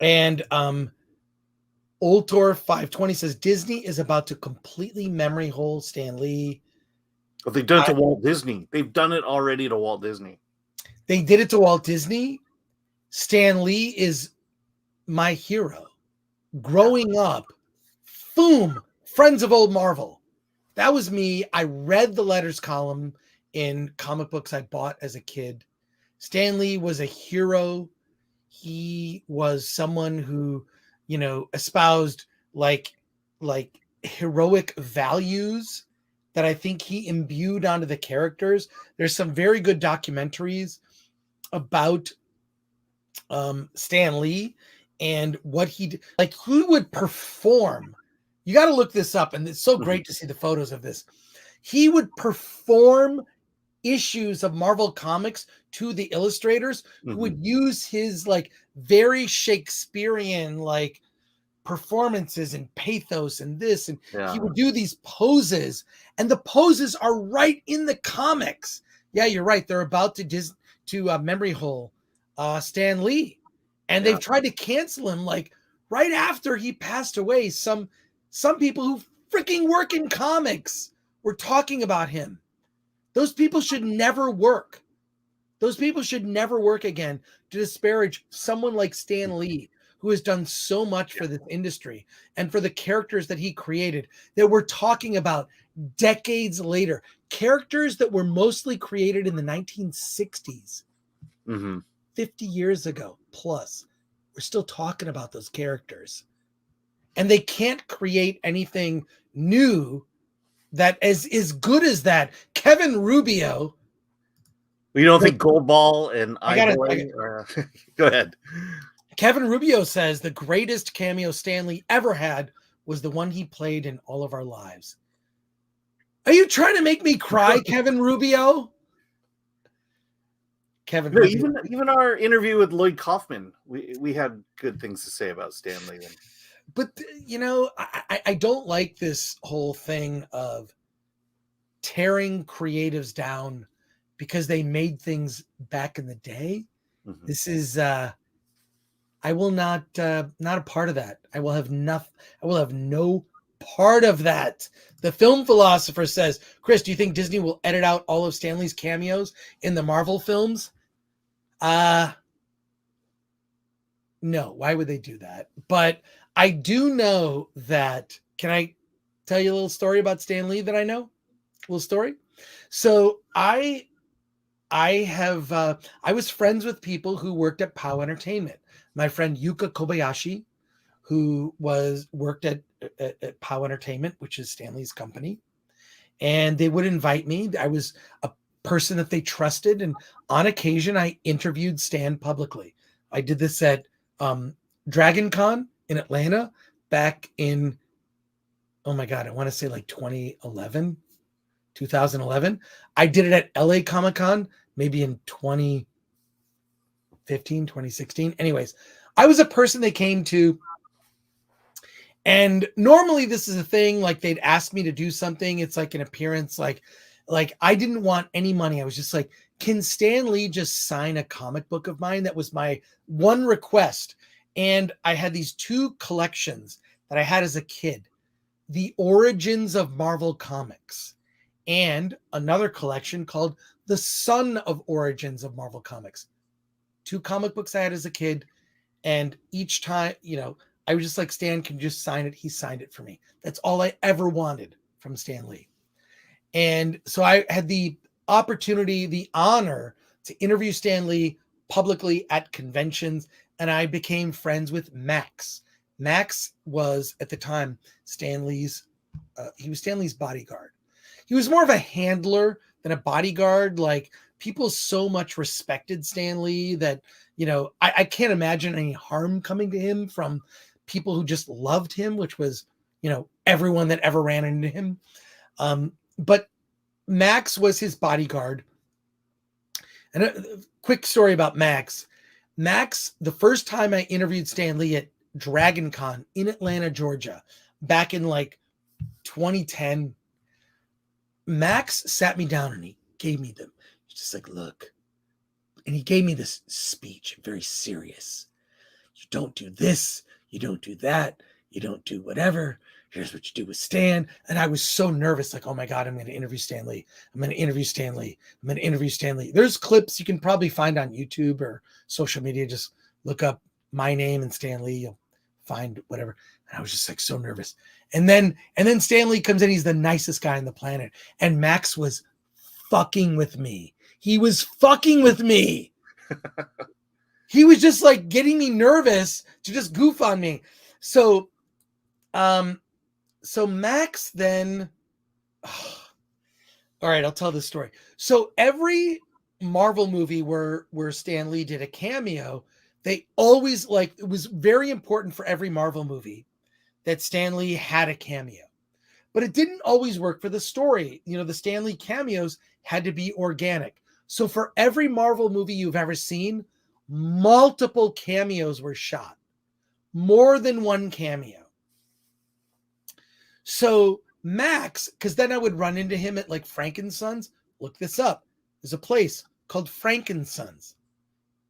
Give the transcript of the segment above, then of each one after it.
And Ultor 520 says Disney is about to completely memory hole Stan Lee. But they've done it to Walt Disney. They've done it already to Walt Disney. They did it to Walt Disney. Stan Lee is my hero. Growing up, boom, Friends of Old Marvel. That was me. I read the letters column in comic books I bought as a kid. Stan Lee was a hero. He was someone who, espoused like heroic values that I think he imbued onto the characters. There's some very good documentaries about Stan Lee and what he did. Like, who would perform. You got to look this up, and it's so great to see the photos of this. He would perform issues of Marvel Comics to the illustrators who would use his like very Shakespearean like performances and pathos and this, and he would do these poses, and the poses are right in the comics. Yeah, you're right. They're about to memory hole Stan Lee, and they've tried to cancel him like right after he passed away. Some people who freaking work in comics were talking about him. Those people should never work. Those people should never work again to disparage someone like Stan Lee, who has done so much for this industry and for the characters that he created that we're talking about decades later. Characters that were mostly created in the 1960s, 50 years ago plus. We're still talking about those characters. And they can't create anything new that is as good as that. Kevin Rubio. You don't think Goldball and Go ahead. Kevin Rubio says the greatest cameo Stan Lee ever had was the one he played in All of Our Lives. Are you trying to make me cry, Kevin Rubio? Rubio. Even our interview with Lloyd Kaufman, we had good things to say about Stan Lee. But, I don't like this whole thing of tearing creatives down because they made things back in the day. This is, I will not a part of that. I will have no part of that. The film philosopher says, Chris, do you think Disney will edit out all of Stan Lee's cameos in the Marvel films? No. Why would they do that? But I do know that. Can I tell you a little story about Stan Lee that I know? A little story. So I was friends with people who worked at POW Entertainment. My friend Yuka Kobayashi, who worked at POW Entertainment, which is Stan Lee's company, and they would invite me. I was a person that they trusted, and on occasion I interviewed Stan publicly. I did this at Dragon Con in Atlanta back in, oh my God, I want to say like 2011. I did it at LA Comic Con maybe in 2015, 2016. Anyways, I was a person they came to, and normally this is a thing, like they'd ask me to do something. It's like an appearance, like I didn't want any money. I was just like, can Stan Lee just sign a comic book of mine? That was my one request. And I had these two collections that I had as a kid, The Origins of Marvel Comics, and another collection called The Son of Origins of Marvel Comics. Two comic books I had as a kid. And each time, I was just like, Stan can just sign it. He signed it for me. That's all I ever wanted from Stan Lee. And so I had the opportunity, the honor to interview Stan Lee publicly at conventions. And I became friends with Max. Max was at the time Stan Lee's bodyguard. He was more of a handler than a bodyguard. Like, people so much respected Stan Lee that, I can't imagine any harm coming to him from people who just loved him, which was, everyone that ever ran into him. But Max was his bodyguard. And a quick story about Max. Max, the first time I interviewed Stan Lee at Dragon Con in Atlanta, Georgia, back in like 2010, Max sat me down and he gave me them. He's just like, look. And he gave me this speech, very serious. You don't do this. You don't do that. You don't do whatever. Here's what you do with Stan. And I was so nervous, like, oh my God, I'm going to interview Stan Lee. I'm going to interview Stan Lee. I'm going to interview Stan Lee. There's clips you can probably find on YouTube or social media. Just look up my name and Stan Lee. You'll find whatever. And I was just like so nervous. And then Stan Lee comes in. He's the nicest guy on the planet. And Max was fucking with me. He was fucking with me. He was just like getting me nervous to just goof on me. So Max then, all right, I'll tell this story. So every Marvel movie where Stan Lee did a cameo, they always it was very important for every Marvel movie that Stan Lee had a cameo, but it didn't always work for the story. You know, the Stan Lee cameos had to be organic. So for every Marvel movie you've ever seen, multiple cameos were shot, more than one cameo. So Max, because then I would run into him at like Frankensons. Look this up. There's a place called Frankensons.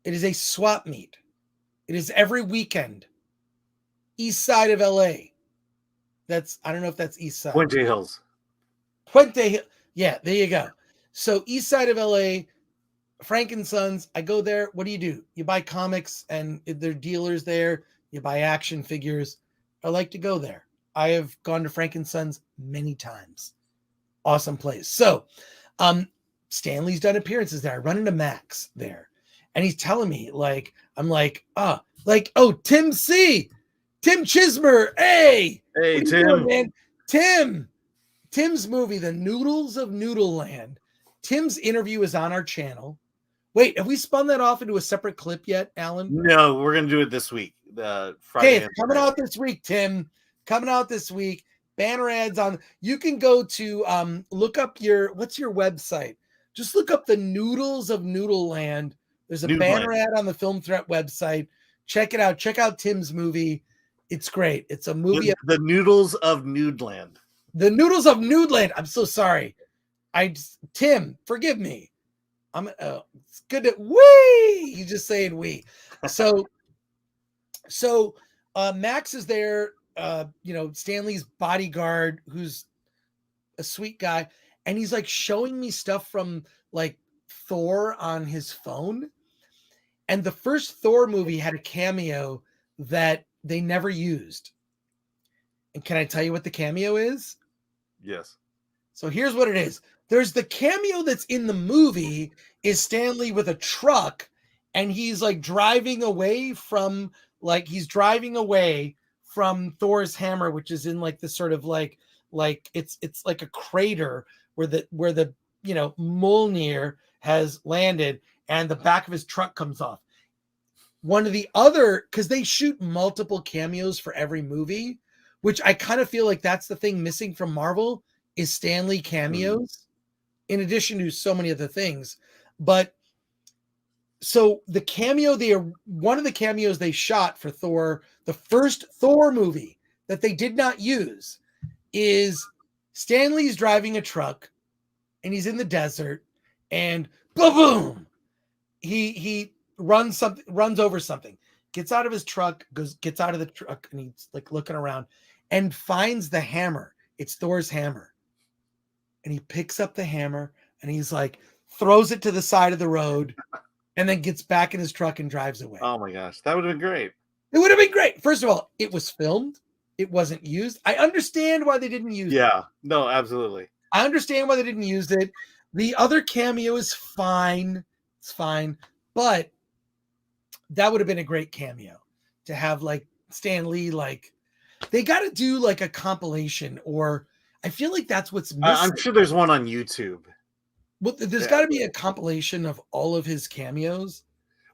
It is a swap meet. It is every weekend. East side of LA. I don't know if that's east side. Puente Hills. Yeah, there you go. So east side of LA, Frankensons. I go there. What do? You buy comics and there are dealers there. You buy action figures. I like to go there. I have gone to Frankensons many times. Awesome place. So Stan Lee's done appearances there. I run into Max there. And he's telling me, Tim C. Tim Chismer. Hey, Tim. Doing, man? Tim's movie, The Noodles of Noodle Land. Tim's interview is on our channel. Wait, have we spun that off into a separate clip yet, Alan? No, we're going to do it this week. Friday. Hey, it's coming out this week, Tim. Coming out this week. Banner ads on. You can go to look up what's your website? Just look up The Noodles of Noodle Land. There's a banner ad on the Film Threat website. Check it out. Check out Tim's movie. It's great. It's a movie. The Noodles of Nudeland. The Noodles of Nudeland. I'm so sorry. Tim, forgive me. It's good to we. You just saying we. So Max is there. Stan Lee's bodyguard, who's a sweet guy, and he's like showing me stuff from like Thor on his phone. And the first Thor movie had a cameo that they never used. And can I tell you what the cameo is? Yes. So here's what it is. There's the cameo that's in the movie is Stan Lee with a truck, and he's like driving away from Thor's hammer, which is in like this sort of like it's like a crater where the Mjolnir has landed and the back of his truck comes off. One of the other, because they shoot multiple cameos for every movie, which I kind of feel like that's the thing missing from Marvel is Stan Lee cameos, in addition to so many other things. But so the cameo, one of the cameos they shot for Thor, the first Thor movie that they did not use, is Stan Lee's driving a truck and he's in the desert and boom, he runs over something, gets out of his truck, gets out of the truck, and he's like looking around and finds the hammer. It's Thor's hammer. And he picks up the hammer and he's like, throws it to the side of the road and then gets back in his truck and drives away. Oh my gosh, that would have been great. It would have been great. First of all, it was filmed. It wasn't used. I understand why they didn't use it. Yeah, no, absolutely. I understand why they didn't use it. The other cameo is fine. It's fine. But that would have been a great cameo to have like Stan Lee, like they got to do like a compilation, or I feel like that's what's missing. I'm sure there's one on YouTube. Well, there's got to be a compilation of all of his cameos.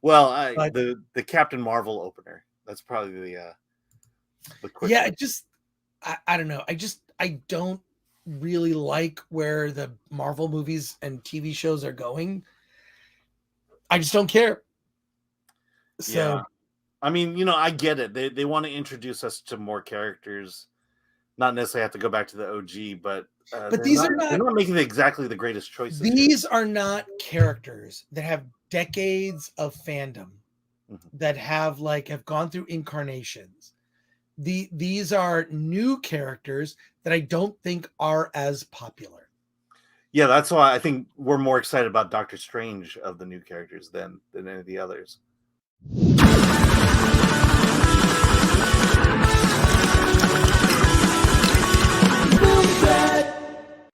Well, the Captain Marvel opener. That's probably the quick. Yeah, I don't know. I don't really like where the Marvel movies and TV shows are going. I just don't care. So, yeah. I mean, I get it. They want to introduce us to more characters, not necessarily have to go back to the OG, but they're not making exactly the greatest choices. These are not characters that have decades of fandom. that have gone through incarnations. These are new characters that I don't think are as popular. Yeah, that's why I think we're more excited about Doctor Strange of the new characters than any of the others.